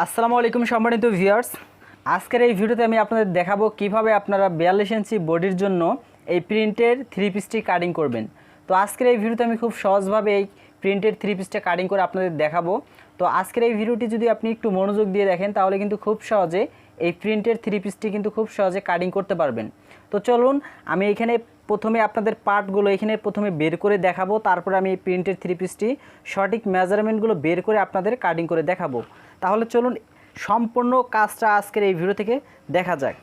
আসসালামু আলাইকুম সম্মানিত ভিউয়ার্স, আজকের এই ভিডিওতে আমি আপনাদের দেখাবো কিভাবে আপনারা 42 ইঞ্চি বডির জন্য এই প্রিন্টের থ্রি পিসটি কাটিং করবেন। তো আজকের এই ভিডিওতে আমি খুব সহজভাবে এই প্রিন্টের থ্রি পিসটা কাটিং করে আপনাদের দেখাবো। তো আজকের এই ভিডিওটি যদি আপনি একটু মনোযোগ দিয়ে দেখেন তাহলে কিন্তু খুব সহজে এই প্রিন্টের থ্রি পিসটি কিন্তু খুব সহজে কাটিং করতে পারবেন। তো চলুন আমি এখানে প্রথমে আপনাদের পার্টগুলো এখানে প্রথমে বের করে দেখাবো, তারপরে আমি এই প্রিন্টের থ্রি পিসটি সঠিক মেজারমেন্টগুলো বের করে আপনাদের কাটিং করে দেখাবো। তাহলে চলুন সম্পূর্ণ কাজটা আজকের এই ভিডিও থেকে দেখা যাক।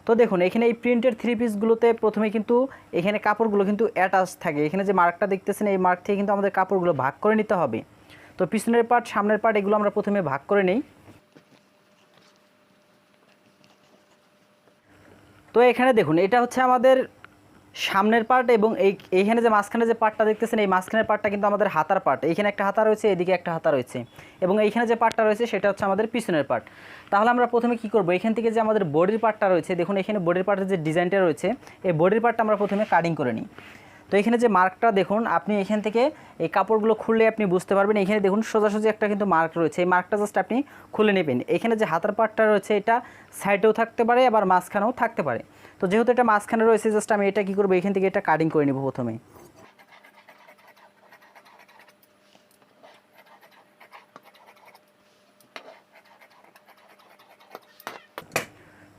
তো দেখুন এখানে এই প্রিন্টের থ্রি পিসগুলোতে প্রথমে কিন্তু এখানে কাপড়গুলো কিন্তু অ্যাটাচ থাকে। এখানে যে মার্কটা দেখতেছেন এই মার্ক থেকে কিন্তু আমাদের কাপড়গুলো ভাগ করে নিতে হবে। তো পিছনের পার্ট সামনের পার্ট এগুলো আমরা প্রথমে ভাগ করে নেই। তো এখানে দেখুন এটা হচ্ছে আমাদের সামনের পার্ট এবং এইখানে যে মাঝখানে যে পার্টটা দেখতেছেন এই মাঝখানের পার্টটা কিন্তু আমাদের হাতার পার্ট। এইখানে একটা হাতা রয়েছে, এদিকে একটা হাতা রয়েছে এবং এইখানে যে পার্টটা রয়েছে সেটা হচ্ছে আমাদের পিছনের পার্ট। তাহলে আমরা প্রথমে কি করব, এখান থেকে যে আমাদের বডির পার্টটা রয়েছে, দেখুন এখানে বডির পার্টের যে ডিজাইনটা রয়েছে এই বডির পার্টটা আমরা প্রথমে কাটিং করে নিই। তো এখানে যে মার্কটা দেখুন, আপনি এখান থেকে এই কাপড়গুলো খুললে আপনি বুঝতে পারবেন। এখানে দেখুন সোজাসুজি একটা কিন্তু মার্ক রয়েছে, এই মার্কটা জাস্ট আপনি খুলে নেবেন। এখানে যে হাতার পার্টটা রয়েছে এটা সাইডেও থাকতে পারে আবার মাঝখানেও থাকতে পারে। তো যেহেতু এটা মাঝখানে রয়েছে জাস্ট আমি এটা কী করবো, এখান থেকে এটা কাটিং করে নেব প্রথমে।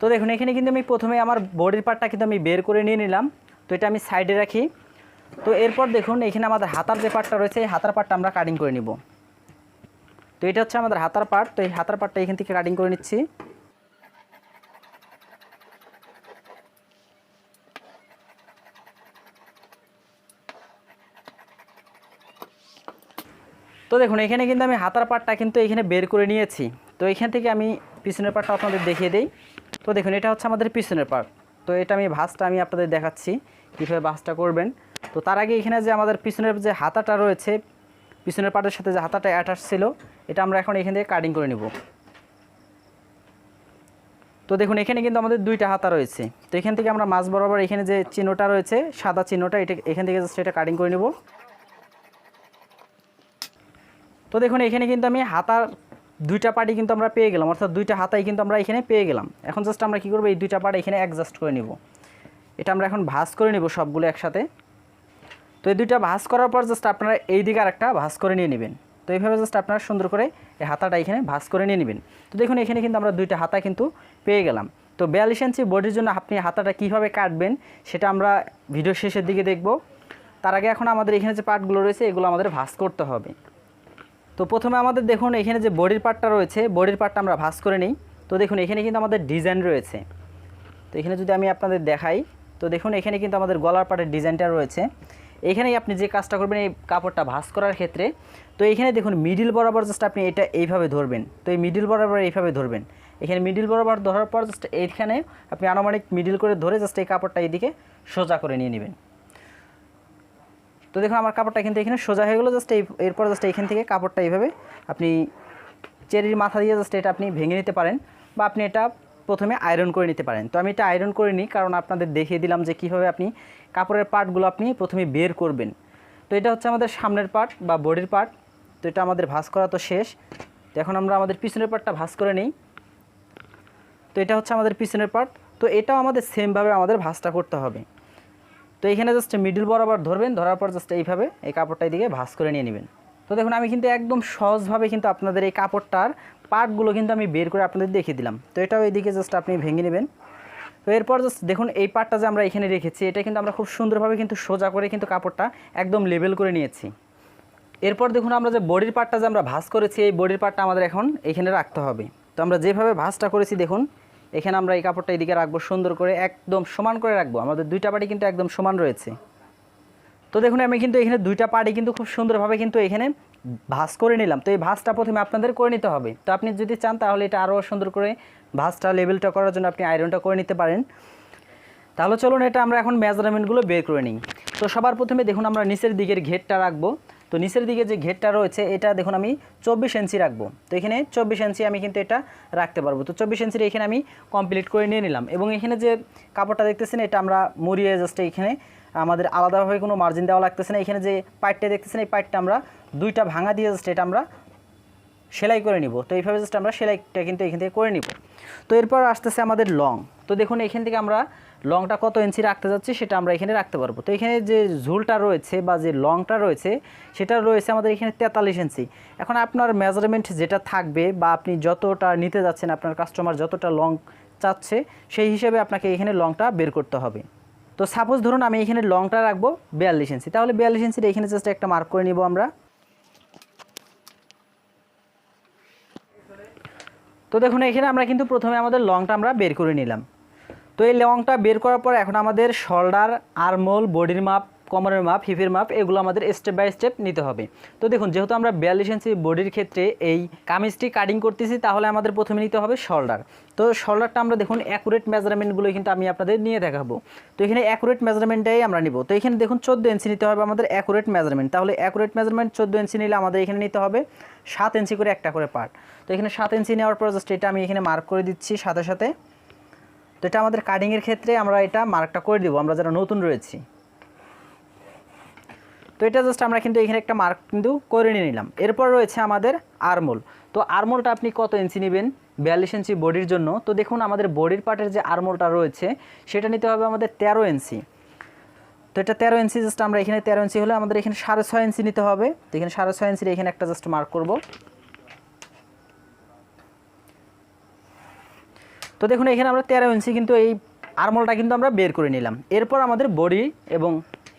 তো দেখুন এখানে কিন্তু আমি প্রথমে আমার বডির পার্টটা কিন্তু আমি বের করে নিয়ে নিলাম। তো এটা আমি সাইডে রাখি। তো এরপর দেখুন এখানে আমাদের হাতার যে পার্টটা রয়েছে এই হাতার পার্টটা আমরা কাটিং করে নিব। তো এটা হচ্ছে আমাদের হাতার পার্ট। তো এই হাতার পার্টটা এখান থেকে কাটিং করে নিচ্ছি। তো দেখুন এখানে কিন্তু আমি হাতার পার্টটা কিন্তু এখানে বের করে নিয়েছি। তো এখান থেকে আমি পিছনের পার্টটা আপনাদের দেখিয়ে দেই। তো দেখুন এটা হচ্ছে আমাদের পিছনের পার্ট। তো এটা আমি ভাঁজটা আমি আপনাদের দেখাচ্ছি কীভাবে ভাঁজটা করবেন। তো তার আগে এখানে যে আমাদের পিছনের যে হাতাটা রয়েছে, পিছনের পার্টের সাথে যে হাতাটা অ্যাটাচ ছিল এটা আমরা এখন এখান থেকে কাটিং করে নেব। তো দেখুন এখানে কিন্তু আমাদের দুইটা হাতা রয়েছে। তো এখান থেকে আমরা মাঝ বরাবর এখানে যে চিহ্নটা রয়েছে সাদা চিহ্নটা, এটা এখান থেকে জাস্ট এটা কাটিং করে নেব। তো দেখুন এখানে কিন্তু আমি হাতার দুইটা পার্টই কিন্তু আমরা পেয়ে গেলাম, অর্থাৎ দুইটা হাতাই কিন্তু আমরা এখানে পেয়ে গেলাম। এখন জাস্ট আমরা কী করবো, এই দুইটা পার্ট এখানে অ্যাডজাস্ট করে নিব। এটা আমরা এখন ভাঁজ করে নিব সবগুলো একসাথে। তো এই দুইটা ভাঁজ করার পর জাস্ট আপনারা এই দিকে আরেকটা ভাঁজ করে নিয়ে নেবেন। তো এইভাবে জাস্ট আপনারা সুন্দর করে এই হাতাটা এখানে ভাঁজ করে নিয়ে নেবেন। তো দেখুন এখানে কিন্তু আমরা দুইটা হাতা কিন্তু পেয়ে গেলাম। তো 42 ইঞ্চি বডির জন্য আপনি হাতাটা কীভাবে কাটবেন সেটা আমরা ভিডিও শেষের দিকে দেখব। তার আগে এখন আমাদের এখানে যে পার্টগুলো রয়েছে এগুলো আমাদের ভাঁজ করতে হবে। তো প্রথমে আমাদের দেখুন এখানে যে বডির পার্টটা রয়েছে বডির পার্টটা আমরা ভাঁজ করে নিই। তো দেখুন এখানে কিন্তু আমাদের ডিজাইন রয়েছে। তো এখানে যদি আমি আপনাদের দেখাই, তো দেখুন এখানে কিন্তু আমাদের গলার পার্টের ডিজাইনটা রয়েছে। এখানেই আপনি যে কাজটা করবেন এই কাপড়টা ভাঁজ করার ক্ষেত্রে, তো এখানে দেখুন মিডিল বরাবর জাস্ট আপনি এটা এইভাবে ধরবেন। তো এই মিডিল বরাবর এইভাবে ধরবেন। এখানে মিডিল বরাবর ধরার পর জাস্ট এইখানে আপনি আনুমানিক মিডিল করে ধরে জাস্ট এই কাপড়টা এইদিকে সোজা করে নিয়ে নেবেন। তো দেখুন আমার কাপড়টা কিন্তু এখানে সোজা হয়ে গেলো। জাস্ট এরপর জাস্ট এইখান থেকে কাপড়টা এইভাবে আপনি চেরির মাথা দিয়ে জাস্ট এটা আপনি ভেঙে নিতে পারেন বা আপনি এটা প্রথমে আয়রন করে নিতে পারেন। তো আমি এটা আয়রন করে নিই, কারণ আপনাদের দেখিয়ে দিলাম যে কীভাবে আপনি কাপড়ের পার্টগুলো আপনি প্রথমে বের করবেন। তো এটা হচ্ছে আমাদের সামনের পার্ট বা বডির পার্ট। তো এটা আমাদের ভাঁজ করা তো শেষ। তো এখন আমরা আমাদের পিছনের পার্টটা ভাঁজ করে নিই। তো এটা হচ্ছে আমাদের পিছনের পার্ট। তো এটাও আমাদের সেমভাবে আমাদের ভাঁজটা করতে হবে। তো এখানে জাস্ট মিডল বরাবর ধরবেন, ধরার পর জাস্ট এইভাবে এই কাপড়টা এদিকে ভাঁজ করে নিয়ে নেবেন। তো দেখুন আমি কিন্তু একদম সহজভাবে কিন্তু আপনাদের এই কাপড়টার পার্টগুলো কিন্তু আমি বের করে আপনাদের দেখিয়ে দিলাম। তো এটাও এইদিকে জাস্ট আপনি ভেঙে নেবেন। তো এরপর জাস্ট দেখুন এই পার্টটা যে আমরা এখানে রেখেছি এটা কিন্তু আমরা খুব সুন্দরভাবে কিন্তু সোজা করে কিন্তু কাপড়টা একদম লেবেল করে নিয়েছি। এরপর দেখুন আমরা যে বডির পার্টটা যে আমরা ভাঁজ করেছি এই বডির পার্টটা আমাদের এখন এখানে রাখতে হবে। তো আমরা যেভাবে ভাঁজটা করেছি দেখুন এখানে আমরা এই কাপড়টা এদিকে রাখবো, সুন্দর করে একদম সমান করে রাখবো। আমাদের দুইটা পার্টি কিন্তু একদম সমান রয়েছে। তো দেখুন আমি কিন্তু এখানে দুইটা পার্টি কিন্তু খুব সুন্দরভাবে কিন্তু এখানে ভাঁজ করে নিলাম। তো এই ভাঁজটা প্রথমে আপনাদের করে নিতে হবে। তো আপনি যদি চান তাহলে এটা আরও সুন্দর করে ভাঁজটা লেবেলটা করার জন্য আপনি আয়রনটা করে নিতে পারেন। তাহলে চলুন এটা আমরা এখন মেজারমেন্টগুলো বের করে নিই। তো সবার প্রথমে দেখুন আমরা নিচের দিকের ঘেরটা রাখবো। তো নিচের দিকে যে ঘেরটা রয়েছে এটা দেখুন আমি 24 ইঞ্চি রাখবো। তো এখানে 24 ইঞ্চি আমি কিন্তু এটা রাখতে পারবো। তো 24 ইঞ্চির এখানে আমি কমপ্লিট করে নিয়ে নিলাম এবং এখানে যে কাপড়টা দেখতেছেন এটা আমরা মুড়িয়ে জাস্ট এখানে আমাদের আলাদাভাবে কোনো মার্জিন দেওয়া লাগতেছে না। এখানে যে পাইপটা দেখতেছেন এই পাইপটা আমরা দুইটা ভাঙা দিয়ে জাস্ট এটা আমরা সেলাই করে নিব। তো এইভাবে জাস্ট আমরা সেলাইটা কিন্তু এখান থেকে করে নিব। তো এরপর আসতেছে আমাদের লং। তো দেখুন এখান থেকে আমরা লংটা কত ইঞ্চি রাখতে যাচ্ছি সেটা আমরা এখানে রাখতে পারবো। তো এখানে যে ঝুলটা রয়েছে বা যে লংটা রয়েছে সেটা রয়েছে আমাদের এখানে 43 ইঞ্চি। এখন আপনার মেজারমেন্ট যেটা থাকবে বা আপনি যতটা নিতে যাচ্ছেন, আপনার কাস্টমার যতটা লং চাচ্ছে সেই হিসেবে আপনাকে এখানে লংটা বের করতে হবে। তো সাপোজ ধরুন আমি এখানে লংটা রাখবো 42 ইঞ্চি, তাহলে 42 ইঞ্চির এখানে জাস্ট একটা মার্ক করে নিব আমরা। তো দেখুন এখানে আমরা কিন্তু প্রথমে আমাদের লংটা আমরা বের করে নিলাম। তো এই লংটা বের করার পর এখন আমাদের শোল্ডার, আর্মহোল, বডির মাপ, কোমরের মাপ, হিপের মাপ এগুলো আমাদের স্টেপ বাই স্টেপ নিতে হবে। তো দেখুন যেহেতু আমরা 42 ইঞ্চি বডির ক্ষেত্রে এই কামিজটি কাটিং করতেছি, তাহলে আমাদের প্রথমে নিতে হবে শোল্ডার। তো শোল্ডারটা আমরা দেখুন অ্যাকুরেট মেজারমেন্টগুলো কিন্তু আমি আপনাদের নিয়ে দেখাবো। তো এখানে অ্যাকুরেট মেজারমেন্টটাই আমরা নিব। তো এখানে দেখুন 14 ইঞ্চি নিতে হবে আমাদের অ্যাকুরেট মেজারমেন্ট। তাহলে অ্যাকুরেট মেজারমেন্ট 14 ইঞ্চি নিলে আমাদের এখানে নিতে হবে 7 ইঞ্চি করে একটা করে পার্ট। তো এখানে 7 ইঞ্চি নেওয়ার পর জাস্ট এটা আমি এখানে মার্ক করে দিচ্ছি সাথে সাথে। তো এটা আমাদের কাটিংয়ের ক্ষেত্রে আমরা এটা মার্কটা করে দিব, আমরা যারা নতুন রয়েছি। তো এটা জাস্ট আমরা কিন্তু এখানে একটা মার্ক কিন্তু করে নিয়ে নিলাম। এরপর রয়েছে আমাদের আর্মহোল। তো আর্মহোলটা আপনি কত ইঞ্চি নেবেন 42 ইঞ্চি বডির জন্য? তো দেখুন আমাদের বডির পার্টের যে আর্মহোলটা রয়েছে সেটা নিতে হবে আমাদের 13 ইঞ্চি। তো এটা 13 ইঞ্চি জাস্ট আমরা এখানে 13 ইঞ্চি হলে আমাদের এখানে 6.5 ইঞ্চি নিতে হবে। তো এখানে 6.5 ইঞ্চির এখানে একটা জাস্ট মার্ক করব। তো দেখুন এখানে আমরা 13 ইঞ্চি কিন্তু এই আর্মহোলটা কিন্তু আমরা বের করে নিলাম। এরপর আমাদের বডি এবং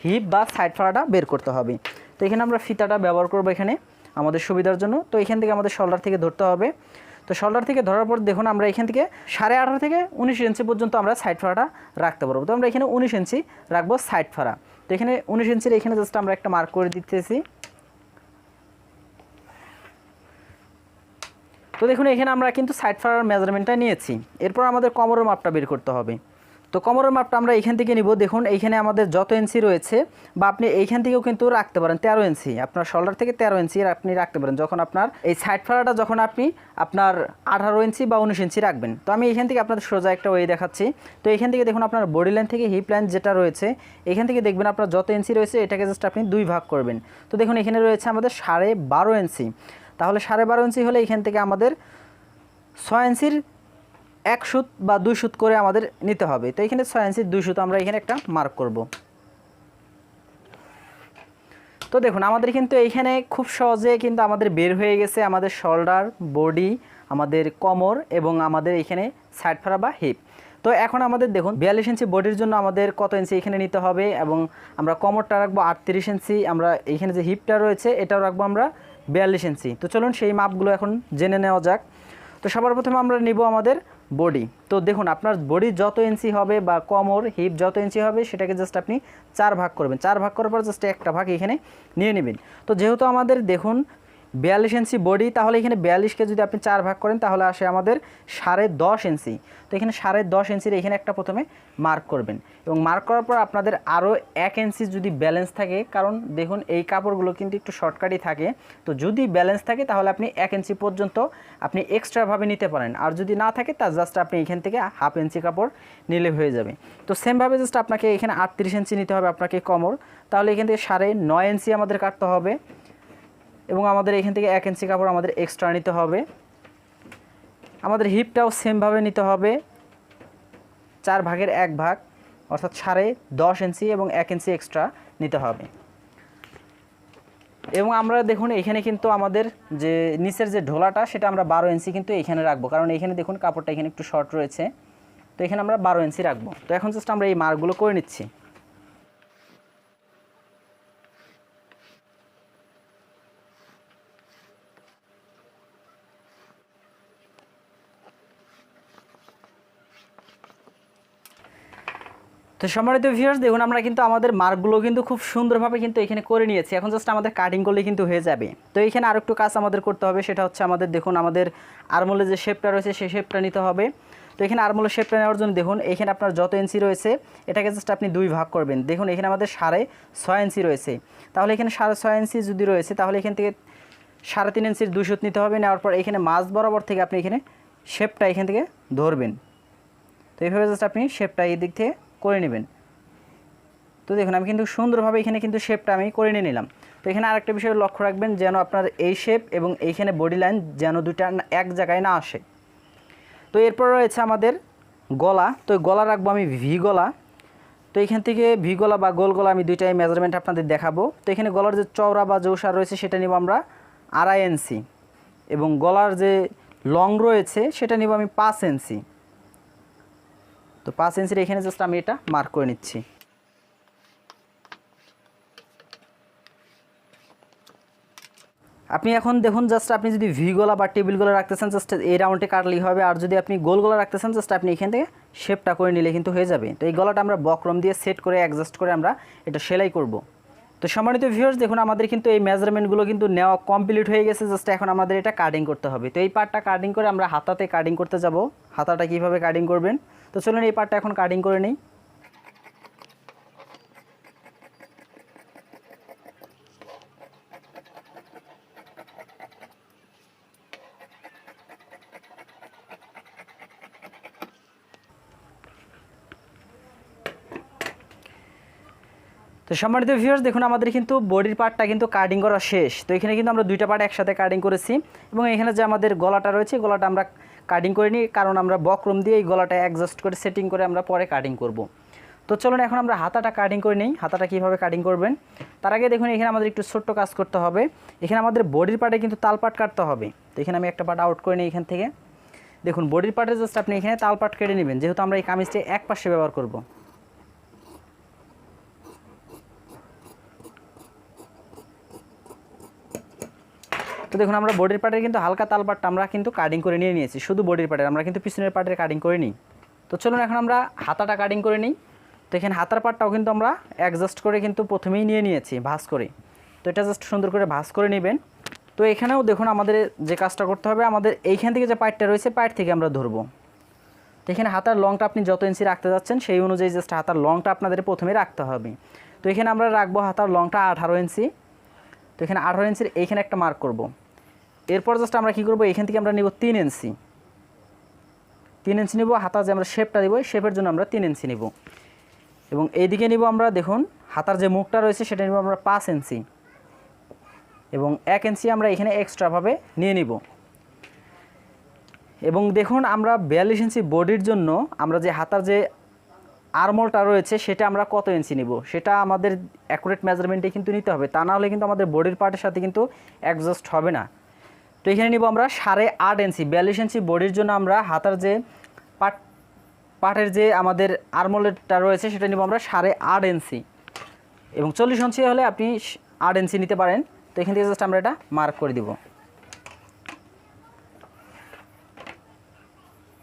হিপ বা সাইড ফাড়াটা বের করতে হবে। তো এখানে আমরা ফিতাটা ব্যবহার করব এখানে আমাদের সুবিধার জন্য। তো এখান থেকে আমাদের শোল্ডার থেকে ধরতে হবে। তো শোল্ডার থেকে ধরার পর দেখুন আমরা এখান থেকে 18.5 থেকে 19 ইঞ্চি পর্যন্ত আমরা সাইড ফাড়াটা রাখতে পারবো। তো আমরা এখানে 19 ইঞ্চি রাখবো সাইড ফাড়া। তো এখানে 19 ইঞ্চির এখানে জাস্ট আমরা একটা মার্ক করে দিতেছি। তো দেখুন এখানে আমরা কিন্তু সাইড ফাড়ার মেজারমেন্টটা নিয়েছি। এরপর আমাদের কোমরের মাপটা বের করতে হবে। তো কোমরের মাপটা আমরা এইখান থেকে নিব। দেখুন এইখানে আমাদের যত ইঞ্চি রয়েছে বা আপনি এইখান থেকেও কিন্তু রাখতে পারেন 13 ইঞ্চি, আপনার শোল্ডার থেকে 13 ইঞ্চি আপনি রাখতে পারেন যখন আপনার এই সাইড ফাড়াটা যখন আপনি আপনার 18 ইঞ্চি বা 19 ইঞ্চি রাখবেন। তো আমি এখান থেকে আপনাদের সোজা একটা ওয়ে দেখাচ্ছি। তো এখান থেকে দেখুন আপনার বডি লাইন থেকে হিপ লাইন যেটা রয়েছে এখান থেকে দেখবেন আপনার যত ইঞ্চি রয়েছে এটাকে জাস্ট আপনি 2 ভাগ করবেন। তো দেখুন এখানে রয়েছে আমাদের 12.5 ইঞ্চি। তাহলে 12.5 ইঞ্চি হলে এখান থেকে আমাদের 6 ইঞ্চির 1 সুত বা 2 সুত করে আমাদের নিতে হবে। তো এখানে 6 ইঞ্চির 2 সুত আমরা এখানে একটা মার্ক করব। তো দেখুন আমাদের কিন্তু এইখানে খুব সহজে কিন্তু আমাদের বের হয়ে গেছে আমাদের শোল্ডার, বডি, আমাদের কোমর এবং আমাদের এখানে সাইড ফাড়া বা হিপ। তো এখন আমাদের দেখুন 42 ইঞ্চি বডির জন্য আমাদের কত ইঞ্চি এখানে নিতে হবে এবং আমরা কোমরটা রাখবো 38 ইঞ্চি, আমরা এইখানে যে হিপটা রয়েছে এটাও রাখবো আমরা 42 ইঞ্চি। তো চলুন সেই মাপগুলো এখন জেনে নেওয়া যাক। তো সবার প্রথমে আমরা নিব আমাদের বডি। তো দেখুন আপনার বডি যত ইঞ্চি হবে বা কোমর হিপ যত ইঞ্চি হবে সেটাকে জাস্ট আপনি 4 ভাগ করবেন। 4 ভাগ করার পর জাস্ট একটা ভাগ এখানে নিয়ে নেবেন। তো যেহেতু আমাদের দেখুন 42 ইঞ্চি বডি, তাহলে এখানে 42কে যদি আপনি 4 ভাগ করেন তাহলে আসে আমাদের 10.5 ইঞ্চি। তো এখানে 10.5 ইঞ্চির এখানে একটা প্রথমে মার্ক করবেন এবং মার্ক করার পর আপনাদের আরও 1 ইঞ্চি যদি ব্যালেন্স থাকে, কারণ দেখুন এই কাপড়গুলো কিন্তু একটু শর্টকাটই থাকে, তো যদি ব্যালেন্স থাকে তাহলে আপনি 1 ইঞ্চি পর্যন্ত আপনি এক্সট্রাভাবে নিতে পারেন। আর যদি না থাকে তা জাস্ট আপনি এখান থেকে হাফ ইঞ্চি কাপড় নিলে হয়ে যাবে। তো সেমভাবে জাস্ট আপনাকে এখানে 38 ইঞ্চি নিতে হবে আপনাকে কোমর। তাহলে এখান থেকে 9.5 ইঞ্চি আমাদের কাটতে হবে এবং আমাদের এখান থেকে 1 ইঞ্চি কাপড় আমাদের এক্সট্রা নিতে হবে। আমাদের হিপটাও সেমভাবে নিতে হবে 4 ভাগের 1 ভাগ, অর্থাৎ 10.5 ইঞ্চি এবং 1 ইঞ্চি এক্সট্রা নিতে হবে। এবং আমরা দেখুন এখানে কিন্তু আমাদের যে নিচের যে ঢোলাটা সেটা আমরা 12 ইঞ্চি কিন্তু এখানে রাখবো, কারণ এখানে দেখুন কাপড়টা এখানে একটু শর্ট রয়েছে। তো এখানে আমরা 12 ইঞ্চি রাখবো। তো এখন জাস্ট আমরা এই মার্কগুলো করে নিচ্ছি। তো সম্মানিত ভিউয়ার্স দেখুন আমরা কিন্তু আমাদের মার্কগুলো কিন্তু খুব সুন্দরভাবে কিন্তু এখানে করে নিয়েছি। এখন জাস্ট আমাদের কাটিং করলে কিন্তু হয়ে যাবে। তো এখানে আরও একটু কাজ আমাদের করতে হবে, সেটা হচ্ছে আমাদের দেখুন আমাদের আর্মহোলের যে শেপটা রয়েছে সেই শেপটা নিতে হবে। তো এখানে আর্মহোলের শেপটা নেওয়ার জন্য দেখুন এখানে আপনার যত ইঞ্চি রয়েছে এটাকে জাস্ট আপনি 2 ভাগ করবেন। দেখুন এখানে আমাদের 6.5 ইঞ্চি রয়েছে, তাহলে এখানে 6.5 ইঞ্চি যদি রয়েছে তাহলে এখান থেকে 3.5 ইঞ্চির 2 সুত নিতে হবে। নেওয়ার পর এখানে মাঝ বরাবর থেকে আপনি এখানে শেপটা এখান থেকে ধরবেন। তো এইভাবে জাস্ট আপনি শেপটা এই দিক থেকে করে নেবেন। তো তো দেখুন আমি কিন্তু সুন্দরভাবে এখানে কিন্তু শেপটা আমি করে নিয়ে নিলাম। তো এখানে আরেকটা বিষয় লক্ষ্য রাখবেন যেন আপনার এই শেপ এবং এইখানে বডি লাইন যেন দুটা এক জায়গায় না আসে। তো এরপর রয়েছে আমাদের গলা। তো গলা রাখবো আমি ভি গলা। তো এখান থেকে ভি গলা বা গোল গলা আমি দুইটাই মেজারমেন্ট আপনাদের দেখাবো। তো এখানে গলার যে চওড়া বা জৌসার রয়েছে সেটা নিব আমরা 2.5 ইঞ্চি এবং গলার যে লং রয়েছে সেটা নিব আমি 5 ইঞ্চি। তো 5 ইঞ্চির এখানে জাস্ট আমি এটা মার্ক করে নিচ্ছি। আপনি এখন দেখুন জাস্ট আপনি যদি ভি গলা বা টেবিল গলা রাখতেছেন জাস্ট এই রাউন্ডে কাটলেই হবে, আর যদি আপনি গোল গলা রাখতেছেন জাস্ট আপনি এখান থেকে শেপটা করে নিলে কিন্তু হয়ে যাবে। তো এই গলাটা আমরা বক্রম দিয়ে সেট করে অ্যাডজাস্ট করে আমরা এটা সেলাই করব। তো সম্মানিত ভিউয়ার্স দেখুন আমাদের কিন্তু এই মেজারমেন্টগুলো কিন্তু নেওয়া কমপ্লিট হয়ে গেছে, জাস্ট এখন আমাদের এটা কাটিং করতে হবে। তো এই পার্টটা কাটিং করে আমরা হাতাতে কাটিং করতে যাব। হাতাটা কীভাবে কাটিং করবেন, তো চলুন এই পার্টটা এখন কাটিং করে নিই। তো সম্মানিত ভিউয়ার্স দেখুন আমাদের কিন্তু বডির পার্টটা কিন্তু কাটিং করা শেষ। তো এখানে কিন্তু আমরা দুইটা পার্ট একসাথে কাটিং করেছি এবং এখানে যে আমাদের গলাটা রয়েছে গলাটা আমরা কাটিং করে নিই, কারণ আমরা বক্রম দিয়ে এই গলাটা অ্যাডজাস্ট করে সেটিং করে আমরা পরে কাটিং করব। তো চলুন এখন আমরা হাতাটা কাটিং করে নিই। হাতাটা কীভাবে কাটিং করবেন তার আগে দেখুন এখানে আমাদের একটু ছোট্ট কাজ করতে হবে। এখানে আমাদের বডির পার্টে কিন্তু তাল পাট কাটতে হবে। তো এখানে আমি একটা পার্ট আউট করে নিই এখান থেকে। দেখুন বডির পার্টে জাস্ট আপনি এখানে তাল পাট কেটে নেবেন, যেহেতু আমরা এই কামিজটা এক পাশে ব্যবহার করব। তো দেখুন আমরা বডির পার্টের কিন্তু হালকা তাল পাটটা আমরা কিন্তু কাটিং করে নিয়ে নিয়েছি, শুধু বডির পার্টের, আমরা কিন্তু পিছনের পার্টের কাটিং করে নিই। তো চলুন এখন আমরা হাতাটা কাটিং করে নিই। তো এখানে হাতার পার্টটাও কিন্তু আমরা অ্যাডজাস্ট করে কিন্তু প্রথমেই নিয়ে নিয়েছি ভাঁজ করে। তো এটা জাস্ট সুন্দর করে ভাঁজ করে নেবেন। তো এখানেও দেখুন আমাদের যে কাজটা করতে হবে, আমাদের এইখান থেকে যে পার্টটা রয়েছে পার্ট থেকে আমরা ধরবো। তো এখানে হাতার লংটা আপনি যত ইঞ্চি রাখতে যাচ্ছেন সেই অনুযায়ী জাস্ট হাতার লংটা আপনাদের প্রথমে রাখতে হবে। তো এখানে আমরা রাখবো হাতার লংটা 18 ইঞ্চি। তো এখানে 18 ইঞ্চির এইখানে একটা মার্ক করব। এরপর জাস্ট আমরা কী করবো, এখান থেকে আমরা নিব 3 ইঞ্চি। 3 ইঞ্চি নিব, হাতা যে আমরা শেপটা দেবো শেপের জন্য আমরা 3 ইঞ্চি নিব। এবং এইদিকে নিব আমরা দেখুন হাতার যে মুখটা রয়েছে সেটা নিব আমরা 5 ইঞ্চি এবং 1 ইঞ্চি আমরা এখানে এক্সট্রাভাবে নিয়ে নিব। এবং দেখুন আমরা 42 ইঞ্চি বডির জন্য আমরা যে হাতার যে আর্মলটা রয়েছে সেটা আমরা কত ইঞ্চি নিব সেটা আমাদের অ্যাকুরেট মেজারমেন্টে কিন্তু নিতে হবে, তা না হলে কিন্তু আমাদের বডির পার্টের সাথে কিন্তু অ্যাডজাস্ট হবে না। তো এখানে নিব আমরা 8.5 ইঞ্চি। 42 ইঞ্চি বডির জন্য আমরা হাতার যে পার্টের যে আমাদের আর্মলেটটা রয়েছে সেটা নিব আমরা 8.5 ইঞ্চি এবং 40 ইঞ্চি হলে আপনি 8 ইঞ্চি নিতে পারেন। তো এখান থেকে জাস্ট আমরা এটা মার্ক করে দিব।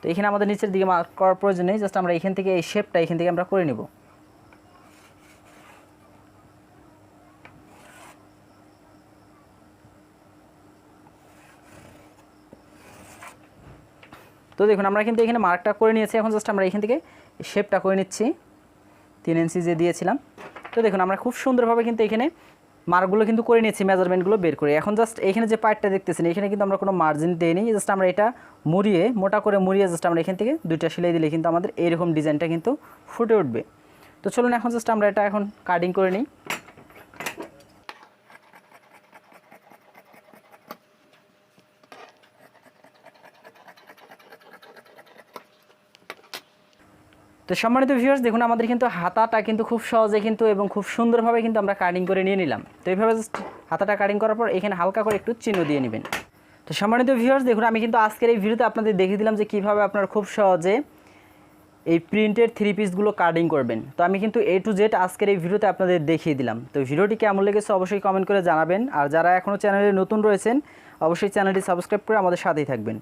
তো এখানে আমাদের নিচের দিকে মার্ক করার প্রয়োজন নেই, জাস্ট আমরা এখান থেকে এই শেপটা এখান থেকে আমরা করে নিব। তো দেখুন আমরা কিন্তু এখানে মার্কটা করে নিয়েছি, এখন জাস্ট আমরা এখান থেকে শেপটা করে নিচ্ছি 3 ইঞ্চি যে দিয়েছিলাম। তো দেখুন আমরা খুব সুন্দরভাবে কিন্তু এখানে মার্কগুলো কিন্তু করে নিয়েছি মেজারমেন্টগুলো বের করে। এখন জাস্ট এখানে যে পার্টটা দেখতেছেন এখানে কিন্তু আমরা কোনো মার্জিন দিইনি, জাস্ট আমরা এটা মুড়িয়ে মোটা করে মুড়িয়ে জাস্ট আমরা এখান থেকে দুইটা সেলাই দিলে কিন্তু আমাদের এইরকম ডিজাইনটা কিন্তু ফুটে উঠবে। তো চলুন এখন জাস্ট আমরা এটা এখন কাটিং করে নিই। তো সম্মানিত ভিউয়ার্স দেখুন আমাদের কিন্তু হাতাটা কিন্তু খুব সহজে কিন্তু এবং খুব সুন্দরভাবে কিন্তু আমরা কাটিং করে নিয়ে নিলাম। তো এইভাবে জাস্ট হাতাটা কাটিং করার পর এখানে হালকা করে একটু চিহ্ন দিয়ে নেবেন। তো সম্মানিত ভিউয়ার্স দেখুন আমি কিন্তু আজকের এই ভিডিওতে আপনাদের দেখিয়ে দিলাম যে কীভাবে আপনারা খুব সহজে এই প্রিন্টের 3 পিসগুলো কাটিং করবেন। তো আমি কিন্তু A to Z আজকের এই ভিডিওতে আপনাদের দেখিয়ে দিলাম। তো ভিডিওটি কেমন লেগেছে অবশ্যই কমেন্ট করে জানাবেন, আর যারা এখনও চ্যানেলে নতুন রয়েছেন অবশ্যই চ্যানেলটি সাবস্ক্রাইব করে আমাদের সাথেই থাকবেন।